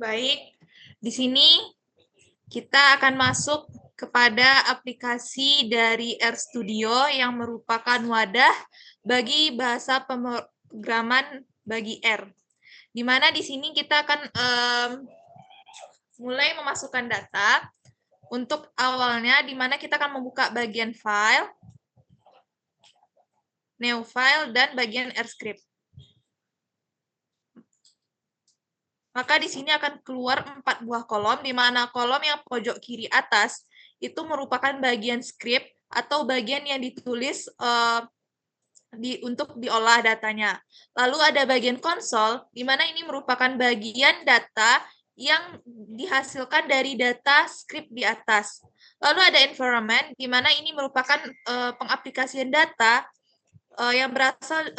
Baik, di sini kita akan masuk kepada aplikasi dari RStudio yang merupakan wadah bagi bahasa pemrograman bagi R. Di mana di sini kita akan mulai memasukkan data. Untuk awalnya, di mana kita akan membuka bagian file, new file, dan bagian RScript. Maka di sini akan keluar 4 buah kolom, di mana kolom yang pojok kiri atas itu merupakan bagian script atau bagian yang ditulis untuk diolah datanya. Lalu ada bagian konsol, di mana ini merupakan bagian data yang dihasilkan dari data script di atas. Lalu ada environment, di mana ini merupakan pengaplikasian data yang berasal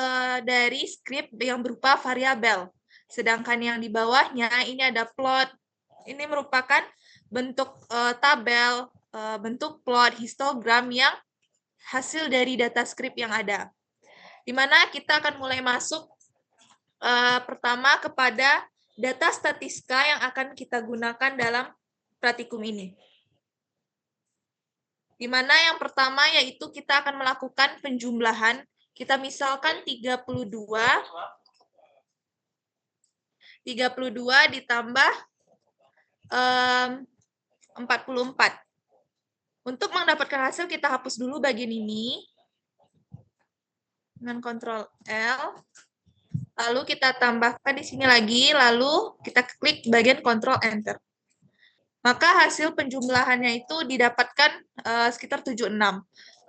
dari script yang berupa variabel. Sedangkan yang di bawahnya ini ada plot. Ini merupakan bentuk tabel, bentuk plot, histogram yang hasil dari data script yang ada. Di mana kita akan mulai masuk pertama kepada data statistika yang akan kita gunakan dalam praktikum ini. Di mana yang pertama yaitu kita akan melakukan penjumlahan. Kita misalkan 32 ditambah 44. Untuk mendapatkan hasil, kita hapus dulu bagian ini dengan Ctrl L. Lalu kita tambahkan di sini lagi, lalu kita klik bagian Ctrl Enter. Maka hasil penjumlahannya itu didapatkan sekitar 76.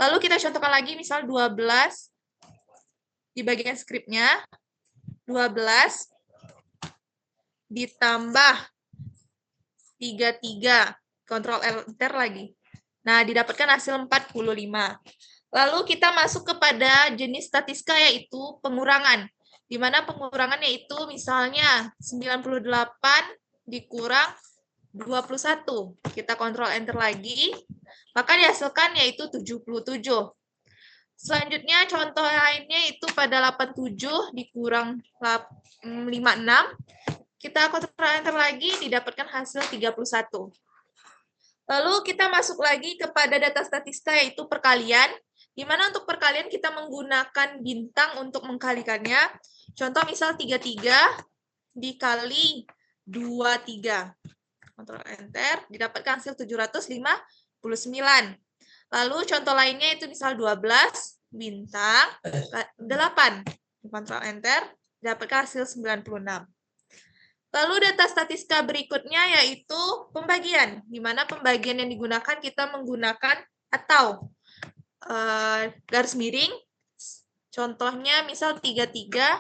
Lalu kita contohkan lagi, misal 12 di bagian skripnya, 12 ditambah 33, Ctrl Enter lagi. Nah, didapatkan hasil 45. Lalu kita masuk kepada jenis statistika yaitu pengurangan. Di mana pengurangannya itu misalnya 98 dikurang 21. Kita Ctrl Enter lagi. Maka dihasilkan yaitu 77. Selanjutnya contoh lainnya itu pada 87 dikurang 56. Kita Ctrl Enter lagi, didapatkan hasil 31. Lalu kita masuk lagi kepada data statistika yaitu perkalian, di mana untuk perkalian kita menggunakan bintang untuk mengkalikannya. Contoh misal 33 dikali 23. Ctrl Enter, didapatkan hasil 759. Lalu contoh lainnya itu misal 12 bintang 8. Ctrl Enter, didapatkan hasil 96. Lalu data statistika berikutnya yaitu pembagian, di mana pembagian yang digunakan kita menggunakan atau garis miring. Contohnya misal 33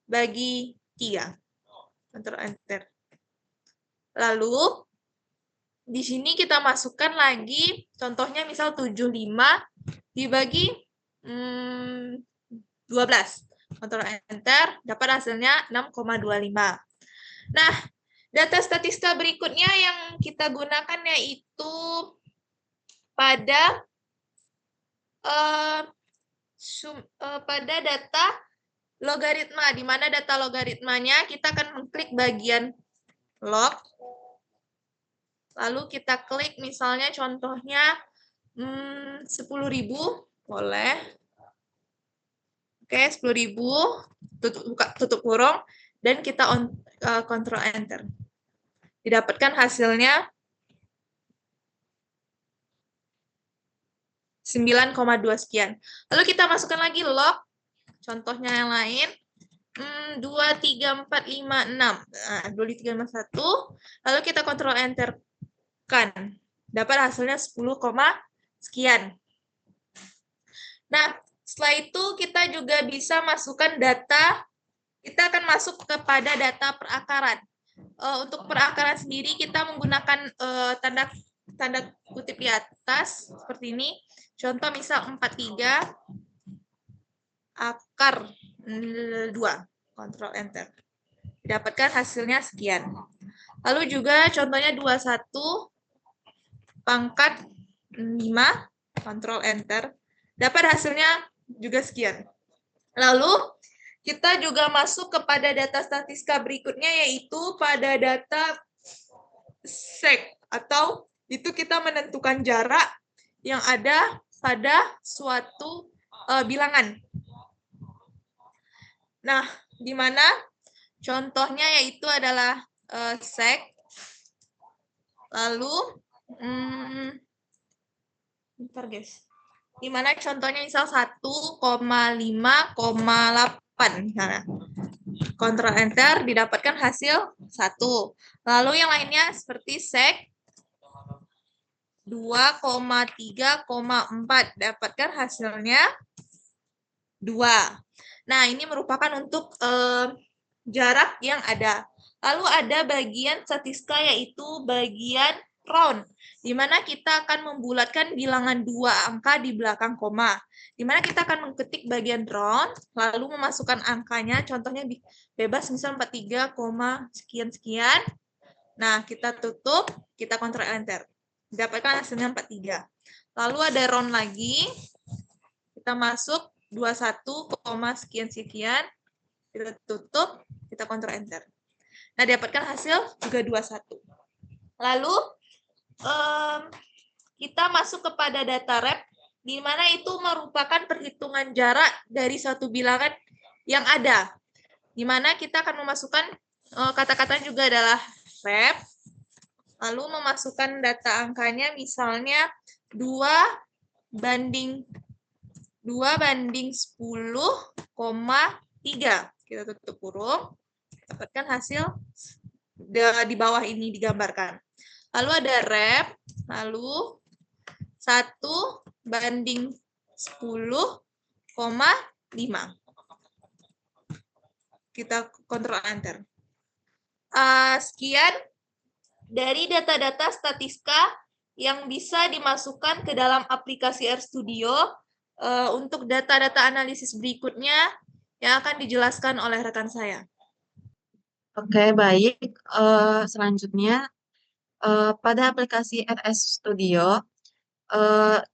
bagi 3. Ctrl Enter. Lalu di sini kita masukkan lagi contohnya misal 75 dibagi 12. Ctrl Enter, dapat hasilnya 6,25. Nah, data statistika berikutnya yang kita gunakan yaitu pada data logaritma, di mana data logaritmanya kita akan mengklik bagian log, lalu kita klik misalnya contohnya 10.000, boleh. Oke, 10.000, tutup kurung, dan kita Ctrl Enter. Didapatkan hasilnya 9,2 sekian. Lalu kita masukkan lagi log, contohnya yang lain, 2, 3, 4, 5, 6. Nah, 2, 3, 5, 1. Lalu kita Ctrl Enter kan. Dapat hasilnya 10, sekian. Nah, setelah itu kita juga bisa masukkan data. Kita akan masuk kepada data perakaran. Untuk perakaran sendiri kita menggunakan tanda kutip di atas seperti ini. Contoh misal 43 akar 2. Ctrl Enter. Didapatkan hasilnya sekian. Lalu juga contohnya 21 pangkat 5. Ctrl Enter. Dapat hasilnya juga sekian. Lalu kita juga masuk kepada data statistika berikutnya yaitu pada data sek, atau itu kita menentukan jarak yang ada pada suatu bilangan. Nah, di mana contohnya yaitu adalah sek, lalu bentar guys. Di mana contohnya misal 1,5,8 misalnya. Ctrl Enter didapatkan hasil 1. Lalu yang lainnya seperti sek 2,3,4 dapatkan hasilnya 2. Nah, ini merupakan untuk jarak yang ada. Lalu ada bagian statistika yaitu bagian round, di mana kita akan membulatkan bilangan 2 angka di belakang koma. Di mana kita akan mengetik bagian round, lalu memasukkan angkanya, contohnya bebas misal 43, sekian-sekian. Nah, kita tutup, kita Ctrl Enter. Dapatkan hasilnya 43. Lalu ada round lagi, kita masuk 21, sekian-sekian, kita tutup, kita Ctrl Enter. Nah, dapatkan hasil juga 21. Lalu, kita masuk kepada data rep, di mana itu merupakan perhitungan jarak dari suatu bilangan yang ada. Di mana kita akan memasukkan kata-kata juga adalah rep, lalu memasukkan data angkanya misalnya 2/10,3. Kita tutup kurung, dapatkan hasil di bawah ini digambarkan. Lalu ada rep, lalu 1/10,5. Kita Ctrl Enter. Sekian dari data-data statistika yang bisa dimasukkan ke dalam aplikasi RStudio. Untuk data-data analisis berikutnya yang akan dijelaskan oleh rekan saya. Oke, baik. Selanjutnya, pada aplikasi RStudio,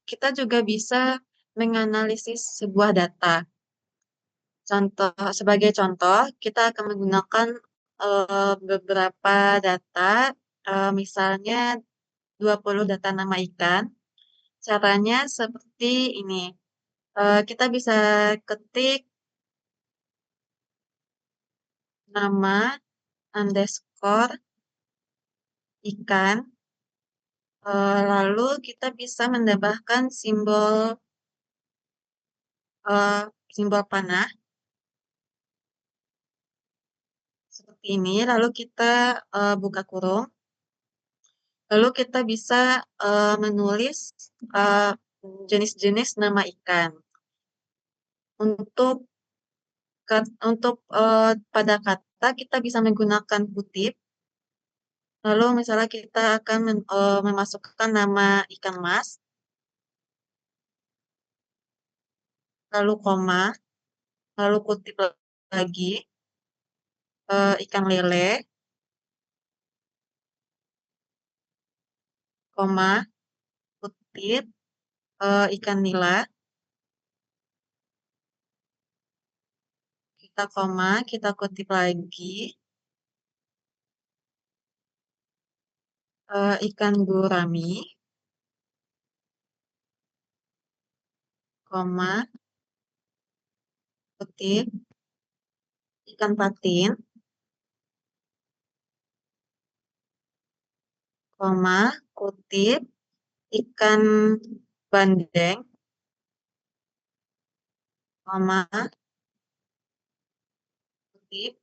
kita juga bisa menganalisis sebuah data. Sebagai contoh, kita akan menggunakan beberapa data, misalnya 20 data nama ikan. Caranya seperti ini. Kita bisa ketik nama underscore ikan, lalu kita bisa menambahkan simbol panah seperti ini, lalu kita buka kurung, lalu kita bisa menulis jenis-jenis nama ikan. Untuk pada kata kita bisa menggunakan kutip. Lalu misalnya kita akan memasukkan nama ikan mas, lalu koma, lalu kutip lagi, ikan lele, koma, kutip, ikan nila, kita koma, kita kutip lagi, ikan gurami, koma, kutip, ikan patin, koma, kutip, ikan bandeng, koma, kutip,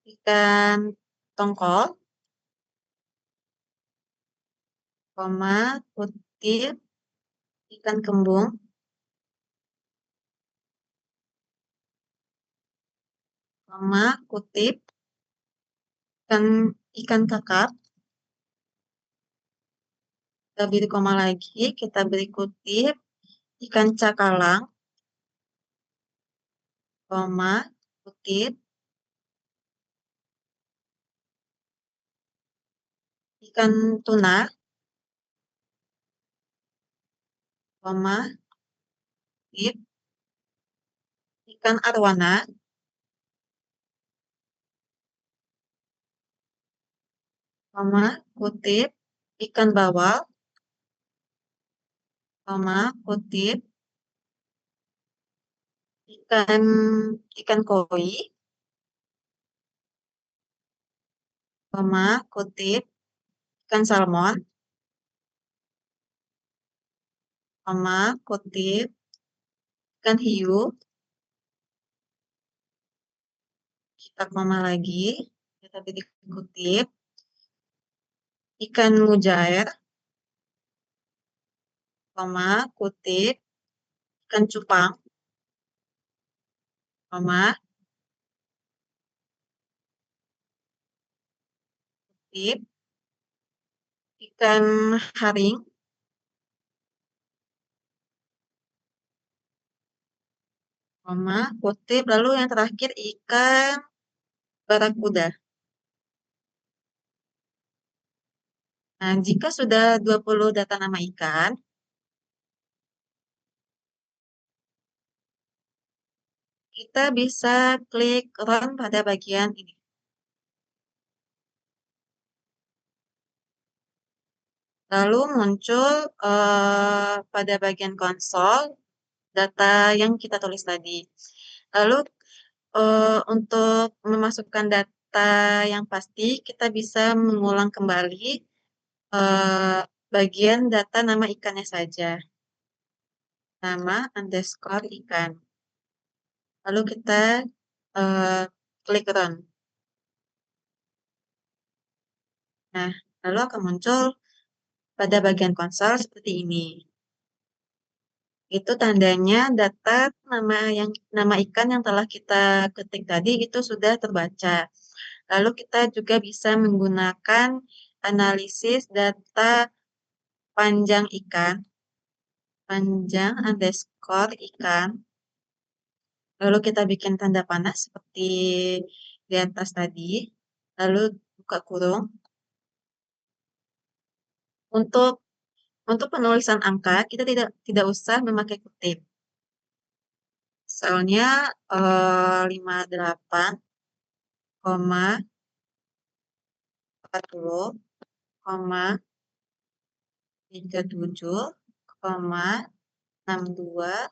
ikan tongkol, koma, kutip, ikan kembung, koma, kutip, ikan kakap, kita beri koma lagi, kita beri kutip, ikan cakalang, koma, kutip, ikan tuna, koma, kutip, ikan arwana, . koma, kutip, ikan bawal, koma, kutip, ikan ikan koi, koma, kutip, ikan salmon, koma, kutip, ikan hiu, kita koma lagi, kita titik kutip, ikan mujair, koma, kutip, ikan cupang, koma, kutip, ikan haring, koma, kutip, lalu yang terakhir ikan barakuda. Nah, jika sudah 20 data nama ikan, kita bisa klik run pada bagian ini. Lalu muncul pada bagian konsol data yang kita tulis tadi. Lalu untuk memasukkan data yang pasti, kita bisa mengulang kembali bagian data nama ikannya saja. Nama underscore ikan. Lalu kita klik run. Nah, lalu akan muncul pada bagian konsol seperti ini. Itu tandanya data nama ikan yang telah kita ketik tadi itu sudah terbaca. Lalu kita juga bisa menggunakan analisis data panjang ikan, panjang underscore ikan. Lalu kita bikin tanda panah seperti di atas tadi. Lalu buka kurung. Untuk penulisan angka kita tidak usah memakai kutip. Soalnya 58, 40, 37, 62,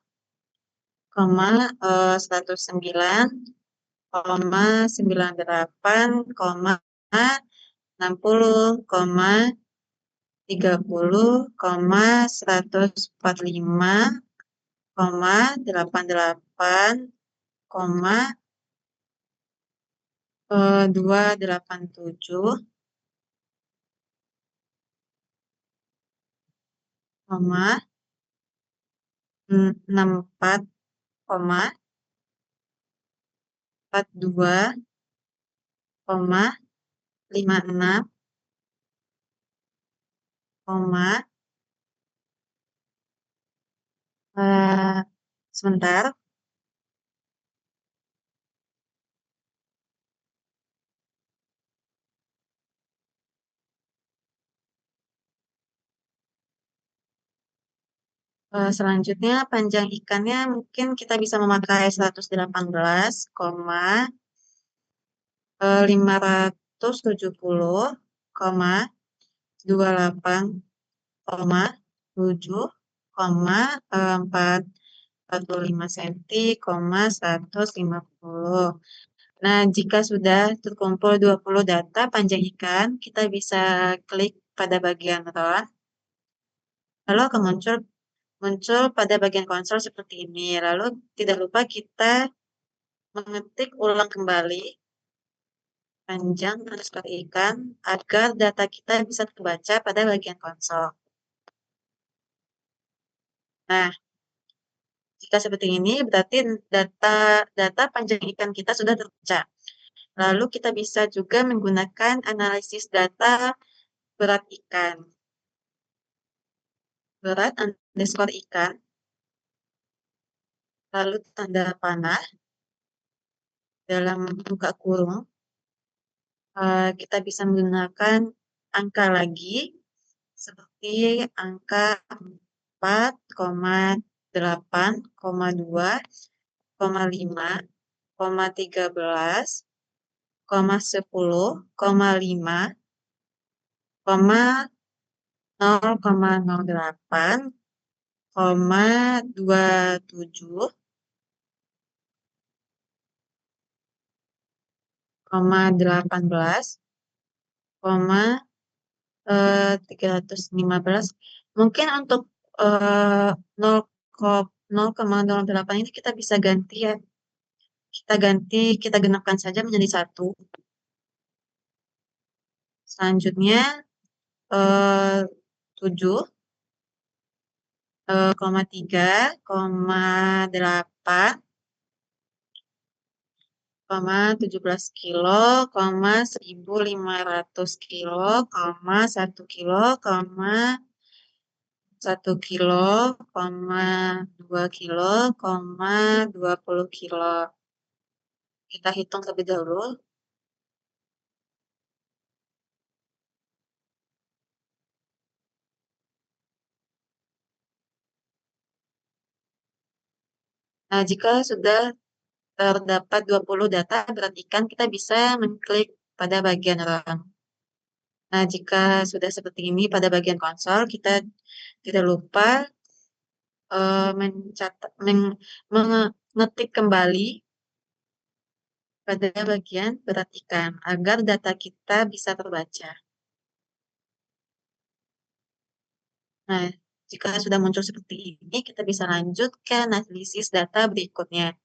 109, 98, 60, 30, 145, 88, 287, 64, 42, 56, sebentar. Selanjutnya panjang ikannya mungkin kita bisa memakai 118, 570, 28, 7, 45 cm, 150. Nah, jika sudah terkumpul 20 data panjang ikan, kita bisa klik pada bagian run. Lalu akan muncul pada bagian konsol seperti ini. Lalu tidak lupa kita mengetik ulang kembali panjang underscore ikan agar data kita bisa terbaca pada bagian konsol. Nah, jika seperti ini berarti data panjang ikan kita sudah terbaca. Lalu kita bisa juga menggunakan analisis data berat ikan. Berat underscore ikan. Lalu tanda panah dalam buka kurung. Kita bisa menggunakan angka lagi seperti angka 4,8, 2, 5, 13, 10, 5, 0,08, 27, 18, 315. Mungkin untuk eh, 0,08 ini kita bisa ganti ya. Kita genapkan saja menjadi 1. Selanjutnya 7, 3, 8, 17 kilo, 1.500 kilo, 1 kilo, 1 kilo, 2 kilo, 20 kilo. Kita hitung terlebih dahulu. Nah, jika sudah terdapat 20 data berarti kita bisa mengklik pada bagian run. Nah, jika sudah seperti ini pada bagian konsol, kita tidak lupa mengetik kembali pada bagian berat ikan agar data kita bisa terbaca. Nah, jika sudah muncul seperti ini, kita bisa lanjut ke analisis data berikutnya.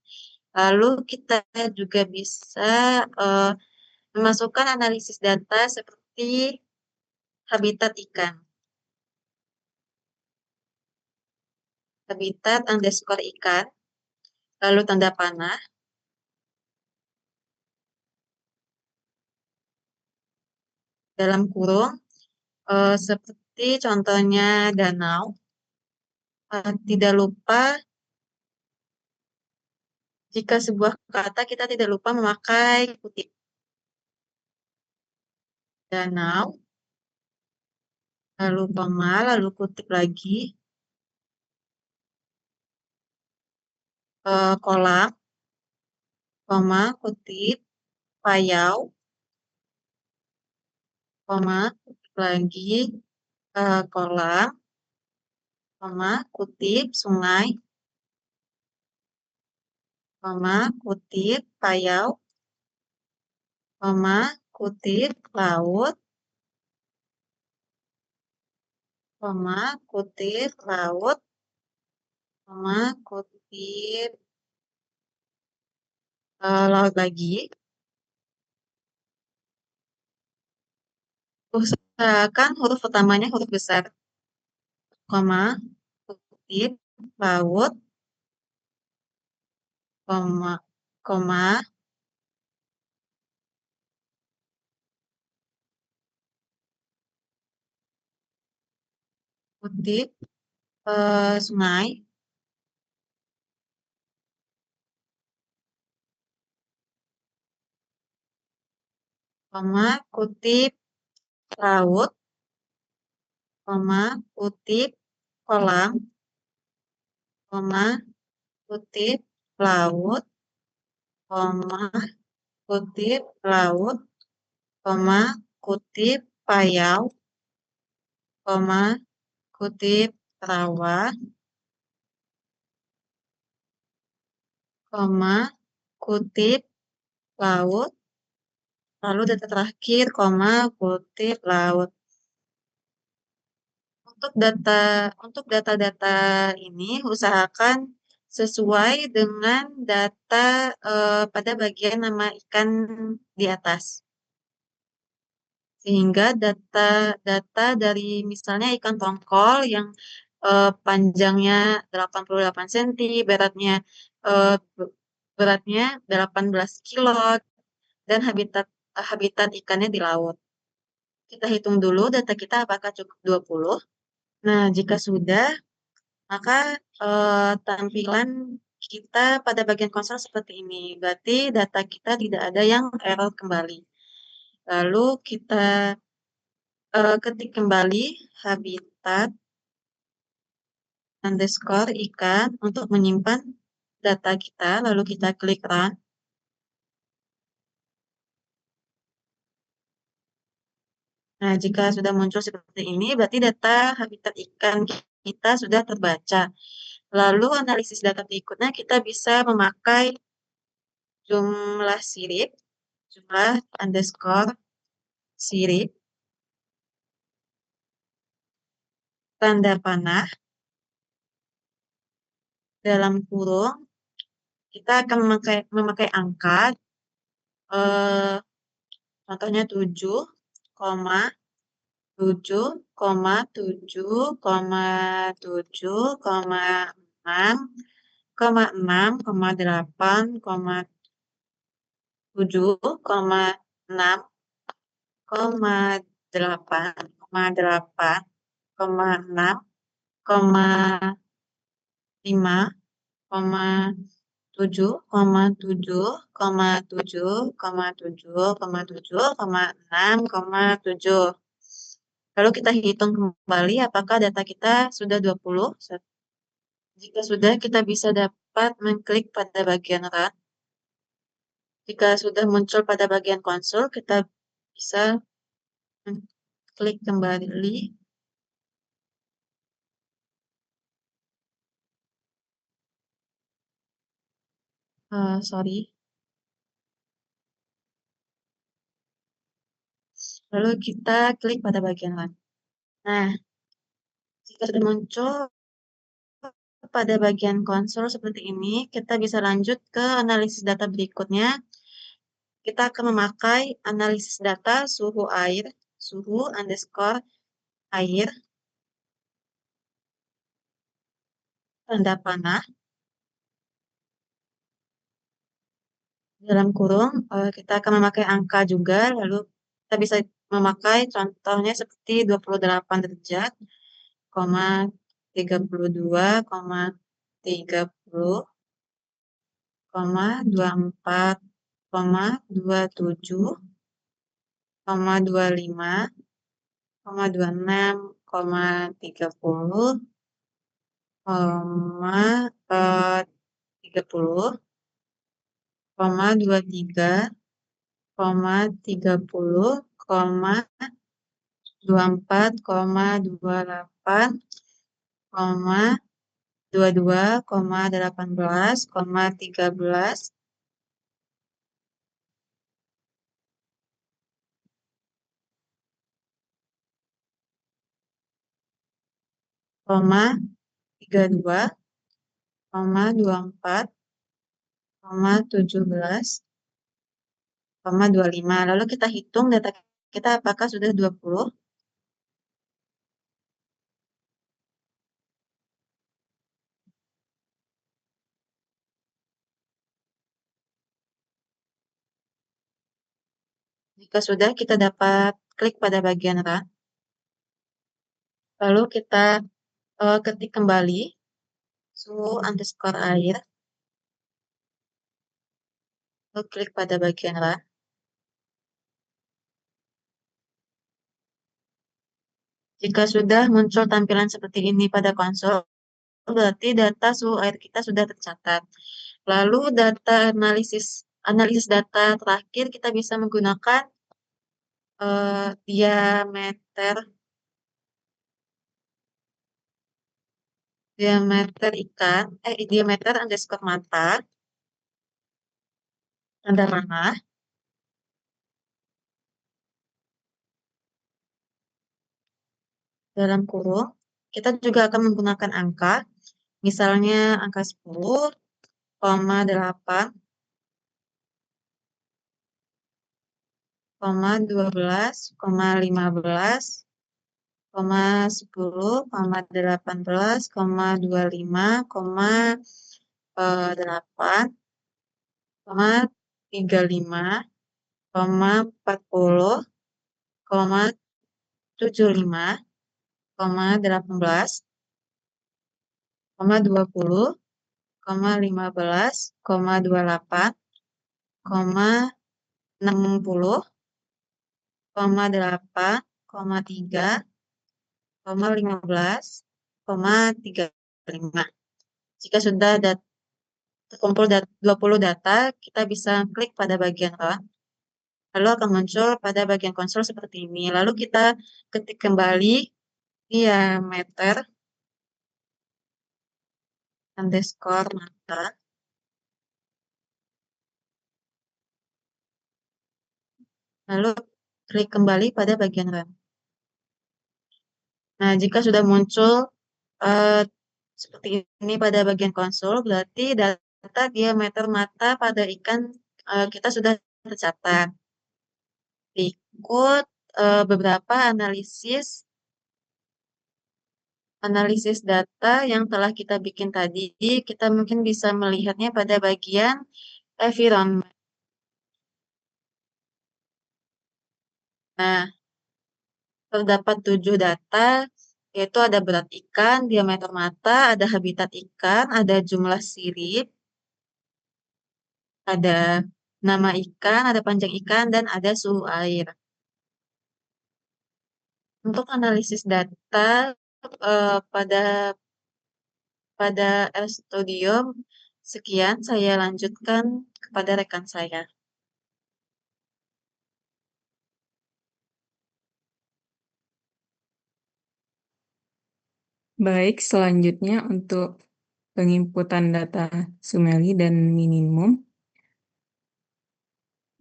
Lalu kita juga bisa eh, memasukkan analisis data seperti habitat ikan. Habitat underscore ikan, lalu tanda panah, dalam kurung, seperti contohnya danau. Tidak lupa, jika sebuah kata kita tidak lupa memakai kutip. Danau, lalu koma, lalu kutip lagi, kolam, koma, kutip, payau, koma, kutip lagi, kolam, koma, kutip, sungai, koma, kutip, payau, koma, kutip, laut, koma, kutip, laut, koma, kutip, laut lagi. Usahakan huruf utamanya huruf besar, koma, kutip, laut, koma, koma, kutip, sungai, koma, kutip, laut, koma, kutip, kolam, koma, kutip, laut, koma, kutip, laut, koma, kutip, payau, koma, kutip, rawa, koma, kutip, laut, lalu data terakhir, koma, kutip, laut. Untuk data-data ini usahakan sesuai dengan data pada bagian nama ikan di atas. Sehingga data dari misalnya ikan tongkol yang panjangnya 88 cm, eh, beratnya 18 kilo dan habitat ikannya di laut. Kita hitung dulu data kita apakah cukup 20. Nah, jika sudah, maka tampilan kita pada bagian konsol seperti ini. Berarti data kita tidak ada yang error kembali. Lalu kita ketik kembali habitat underscore ikan untuk menyimpan data kita. Lalu kita klik run. . Nah, jika sudah muncul seperti ini, berarti data habitat ikan kita sudah terbaca. Lalu analisis data berikutnya kita bisa memakai jumlah sirip, jumlah underscore sirip, tanda panah, dalam kurung, kita akan memakai angka, eh, contohnya 7,7, 7,6, 7,7, 7,7, 7,7, 7,7. Lalu kita hitung kembali apakah data kita sudah 20. Jika sudah, kita bisa dapat mengklik pada bagian run. Jika sudah muncul pada bagian konsol, kita bisa klik kembali. Sorry. Lalu kita klik pada bagian run. Nah, jika sudah muncul pada bagian konsol seperti ini, kita bisa lanjut ke analisis data berikutnya. Kita akan memakai analisis data suhu air, suhu underscore air, tanda panah, dalam kurung, kita akan memakai angka juga, lalu kita bisa memakai contohnya seperti 28 derajat, 32, 30, 24, 27, 25, 26, 30, 30, 23, 30, 24, 28, 22, 18, 13, 32, 24, 17, 25. Lalu kita hitung data kita apakah sudah 20. Jika sudah, kita dapat klik pada bagian run. Lalu kita ketik kembali suhu underscore air. Lalu klik pada bagian run. Jika sudah muncul tampilan seperti ini pada konsol, berarti data suhu air kita sudah tercatat. Lalu data analisis data terakhir kita bisa menggunakan diameter ikan, diameter underscore mata, tanda panah, dalam kurung. Kita juga akan menggunakan angka, misalnya angka 10,8, 12, 15, 10, 18, 25, 8, 35, 40, 75, 18, 20, 15, 28, 60, 8, 3, 15, 35. Jika sudah terkumpul 20 data, kita bisa klik pada bagian run. Lalu akan muncul pada bagian konsol seperti ini. Lalu kita ketik kembali diameter underscore mata. Lalu klik kembali pada bagian run. Nah, jika sudah muncul eh, seperti ini pada bagian konsol, berarti data diameter mata pada ikan kita sudah tercatat. Berikut beberapa analisis data yang telah kita bikin tadi. Kita mungkin bisa melihatnya pada bagian environment. Nah, terdapat 7 data, yaitu ada berat ikan, diameter mata, ada habitat ikan, ada jumlah sirip, ada nama ikan, ada panjang ikan, dan ada suhu air. Untuk analisis data pada RStudio, sekian saya lanjutkan kepada rekan saya. Baik, selanjutnya untuk penginputan data summary dan minimum.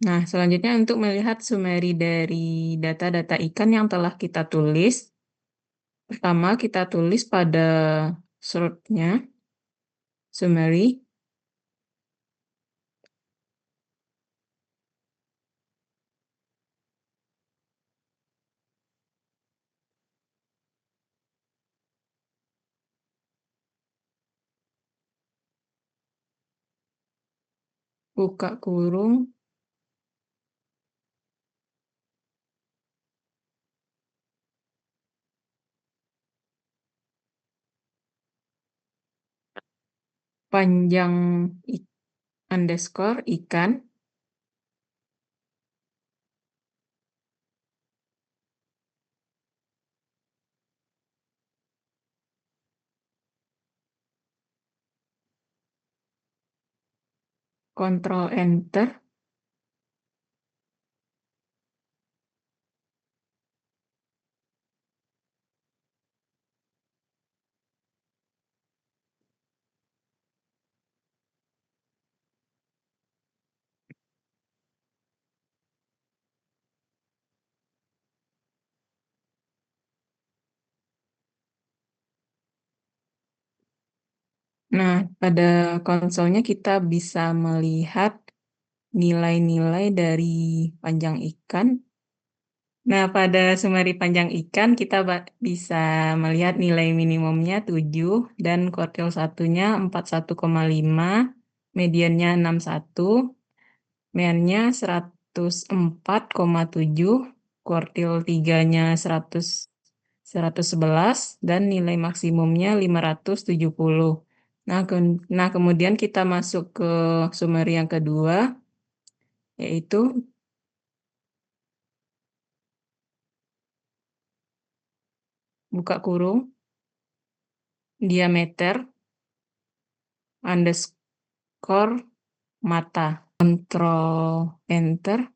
Nah, selanjutnya untuk melihat summary dari data-data ikan yang telah kita tulis. Pertama, kita tulis pada slotnya, summary. Buka kurung. Panjang underscore ikan. Control Enter. Nah, pada konsolnya kita bisa melihat nilai-nilai dari panjang ikan. Nah, pada summary panjang ikan kita bisa melihat nilai minimumnya 7 dan kuartil 1-nya 41,5, mediannya 61, meannya 104,7, kuartil 3-nya 111, dan nilai maksimumnya 570. Nah, kemudian kita masuk ke summary yang kedua, yaitu buka kurung, diameter, underscore, mata. Control Enter.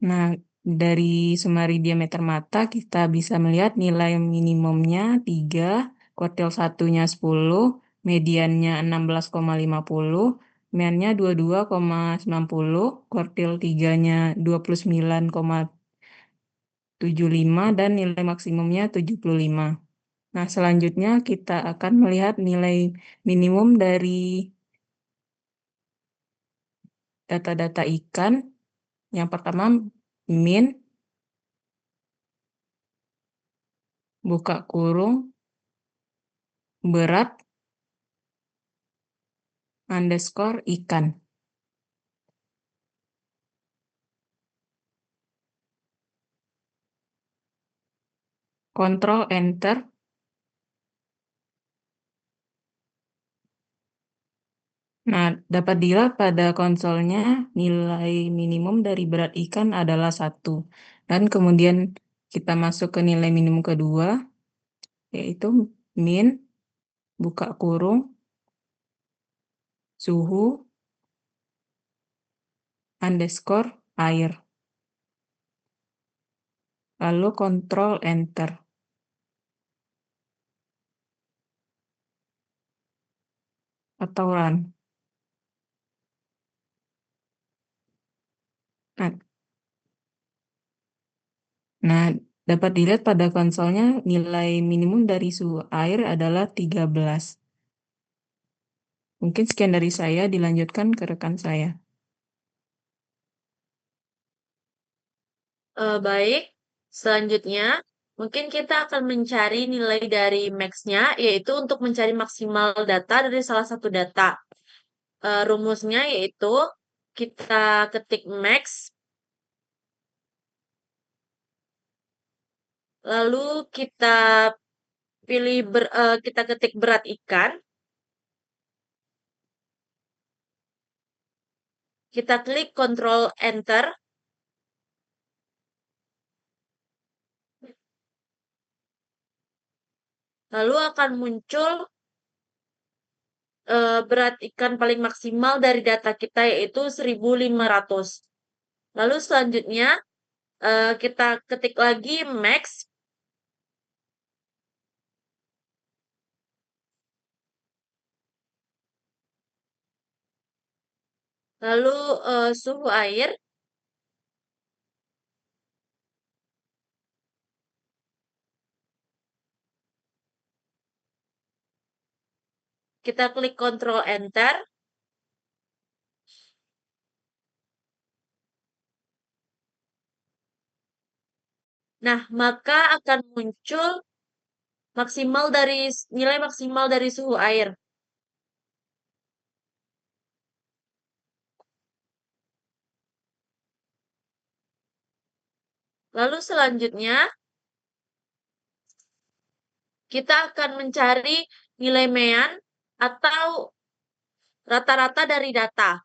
Nah, dari summary diameter mata kita bisa melihat nilai minimumnya 3, kuartil 1-nya 10, mediannya 16,50, meannya 22,90, kuartil 3-nya 29,75, dan nilai maksimumnya 75. Nah, selanjutnya kita akan melihat nilai minimum dari data-data ikan. Yang pertama, min, buka kurung, berat, underscore ikan. Kontrol Enter. Nah, dapat dilihat pada konsolnya nilai minimum dari berat ikan adalah 1. Dan kemudian kita masuk ke nilai minimum kedua, yaitu min, buka kurung, suhu, underscore air. Lalu Ctrl Enter. Atau run. Nah, dapat dilihat pada konsolnya nilai minimum dari suhu air adalah 13. Mungkin sekian dari saya, dilanjutkan ke rekan saya. Baik, selanjutnya mungkin kita akan mencari nilai dari max-nya, yaitu untuk mencari maksimal data dari salah satu data. Rumusnya yaitu kita ketik max, lalu kita pilih kita ketik berat ikan, kita klik Ctrl Enter, lalu akan muncul berat ikan paling maksimal dari data kita yaitu 1.500. Lalu selanjutnya kita ketik lagi max, lalu suhu air, kita klik Ctrl Enter. Nah, maka akan muncul nilai maksimal dari suhu air. Lalu selanjutnya kita akan mencari nilai mean atau rata-rata dari data.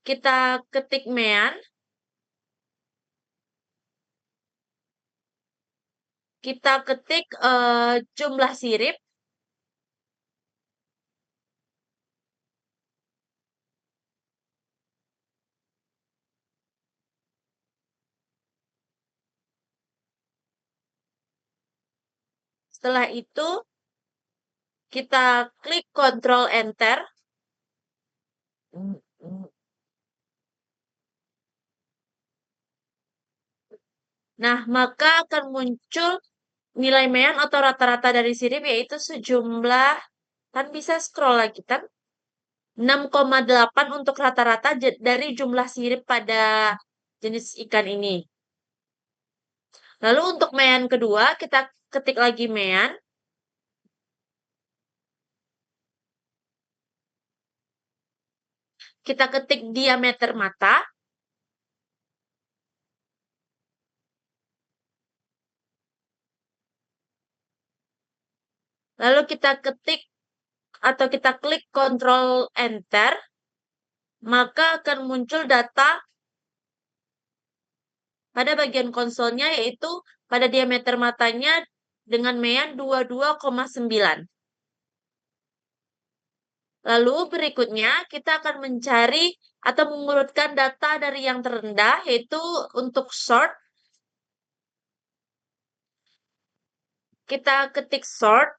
Kita ketik mean, kita ketik jumlah sirip, setelah itu kita klik Ctrl Enter. Nah, maka akan muncul nilai mean atau rata-rata dari sirip yaitu sejumlah, kan bisa scroll lagi kan, 6,8 untuk rata-rata dari jumlah sirip pada jenis ikan ini. Lalu untuk mean kedua, kita ketik lagi mean. Kita ketik diameter mata. Lalu kita ketik atau kita klik Ctrl Enter. Maka akan muncul data pada bagian konsolnya yaitu pada diameter matanya dengan mean 22,9. Lalu berikutnya kita akan mencari atau mengurutkan data dari yang terendah yaitu untuk sort. Kita ketik sort.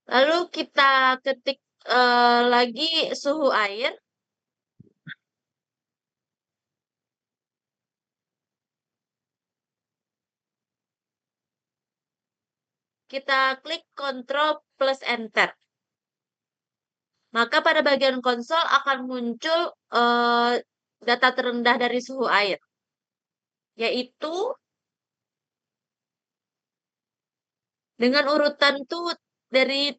Lalu kita ketik lagi suhu air. Kita klik Ctrl plus Enter. Maka pada bagian konsol akan muncul data terendah dari suhu air, yaitu dengan urutan tuh dari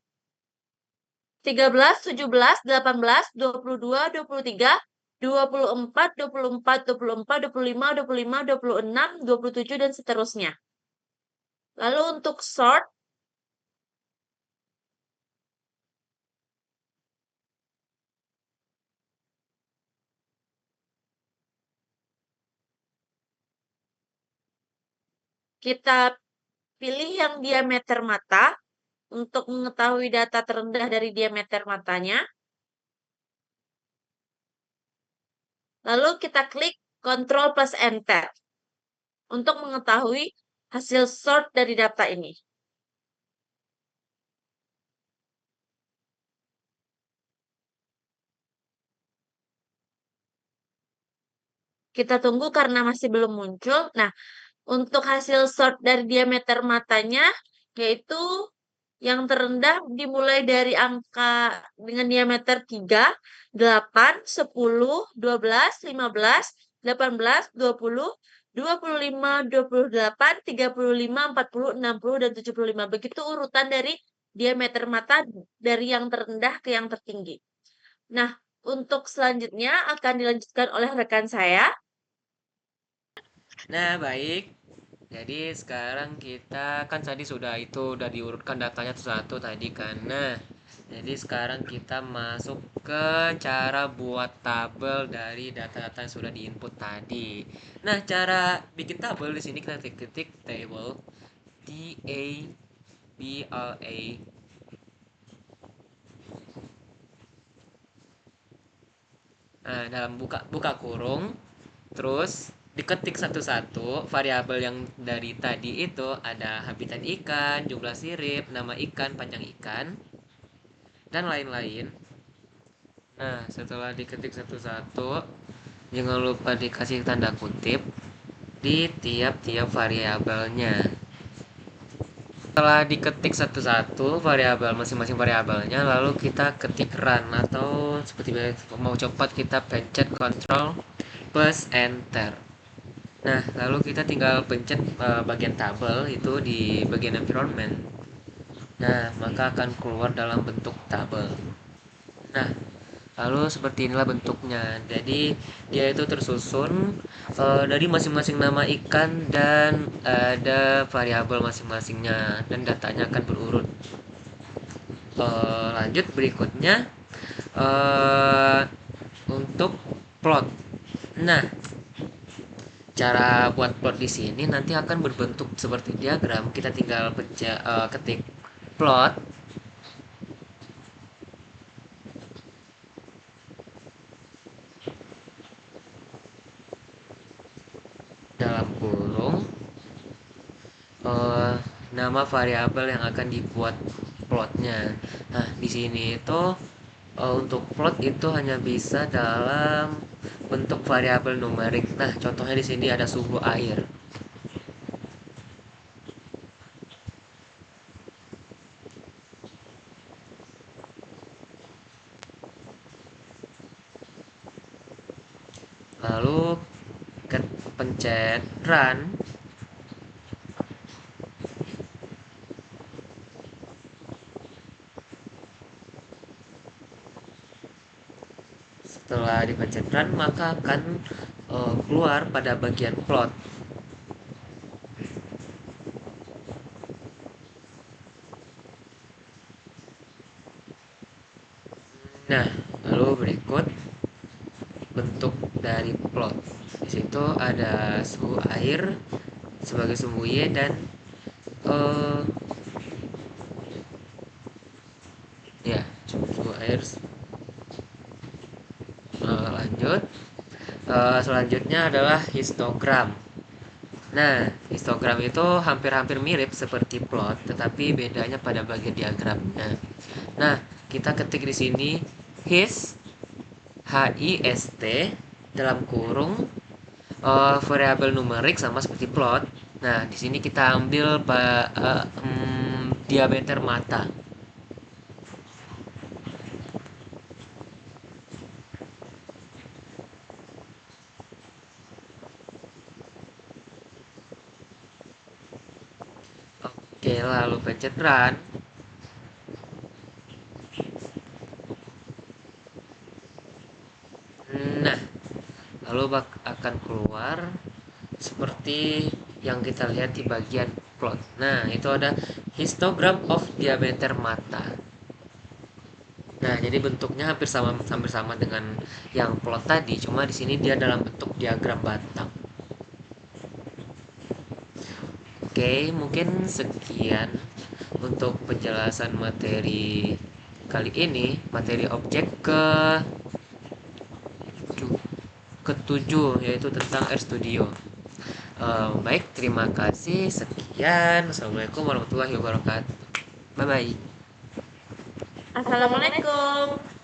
13, 17, 18, 22, 23, 24, 24, 24, 25, 25, 26, 27, dan seterusnya. Lalu untuk sort, kita pilih yang diameter mata. untuk mengetahui data terendah dari diameter matanya. Lalu kita klik Ctrl plus Enter untuk mengetahui hasil sort dari data ini. Kita tunggu karena masih belum muncul. Nah, untuk hasil sort dari diameter matanya, yaitu yang terendah dimulai dari angka dengan diameter 3, 8, 10, 12, 15, 18, 20, 25, 28, 35, 40, 60, dan 75. Begitu urutan dari diameter mata dari yang terendah ke yang tertinggi. Nah, untuk selanjutnya akan dilanjutkan oleh rekan saya. Nah, baik. Jadi sekarang kita kan tadi udah diurutkan datanya satu tadi kan. Nah, jadi sekarang kita masuk ke cara buat tabel dari data-data yang sudah diinput tadi. Nah, cara bikin tabel di sini kita ketik table T A B L A. Nah, dalam buka kurung, terus diketik satu-satu variabel yang dari tadi itu ada habitat ikan, jumlah sirip, nama ikan, panjang ikan, dan lain-lain. Nah, setelah diketik satu-satu, jangan lupa dikasih tanda kutip di tiap-tiap variabelnya. Setelah diketik satu-satu variabel masing-masing variabelnya, lalu kita ketik run atau seperti mau cepat kita pencet Ctrl plus Enter. Nah, lalu kita tinggal pencet bagian tabel itu di bagian environment. Nah, maka akan keluar dalam bentuk tabel. Nah, lalu seperti inilah bentuknya. Jadi dia itu tersusun dari masing-masing nama ikan dan ada variabel masing-masingnya dan datanya akan berurut. Lanjut berikutnya untuk plot. Nah, cara buat plot di sini nanti akan berbentuk seperti diagram. Kita tinggal ketik plot. Dalam kurung nama variabel yang akan dibuat plotnya. Nah, di sini itu untuk plot itu hanya bisa dalam bentuk variabel numerik. Nah, contohnya di sini ada suhu air. Lalu pencet run. Setelah dipencet run, maka akan keluar pada bagian plot. Nah, lalu berikut bentuk dari plot. Di situ ada suhu air sebagai suhu Y dan ya, suhu air. Lanjut. Selanjutnya adalah histogram. Nah, histogram itu hampir-hampir mirip seperti plot, tetapi bedanya pada bagian diagramnya. Nah, kita ketik di sini hist dalam kurung variabel numerik sama seperti plot. Nah, di sini kita ambil diameter mata. Oke, lalu pencet run. Nah, lalu akan keluar seperti yang kita lihat di bagian plot. Nah, itu ada histogram of diameter mata. Nah, jadi bentuknya hampir sama dengan yang plot tadi, cuma di sini dia dalam bentuk diagram batang. Oke, mungkin sekian untuk penjelasan materi kali ini, materi objek ketujuh, yaitu tentang RStudio. Baik, terima kasih. Sekian. Assalamualaikum warahmatullahi wabarakatuh. Bye bye. Assalamualaikum.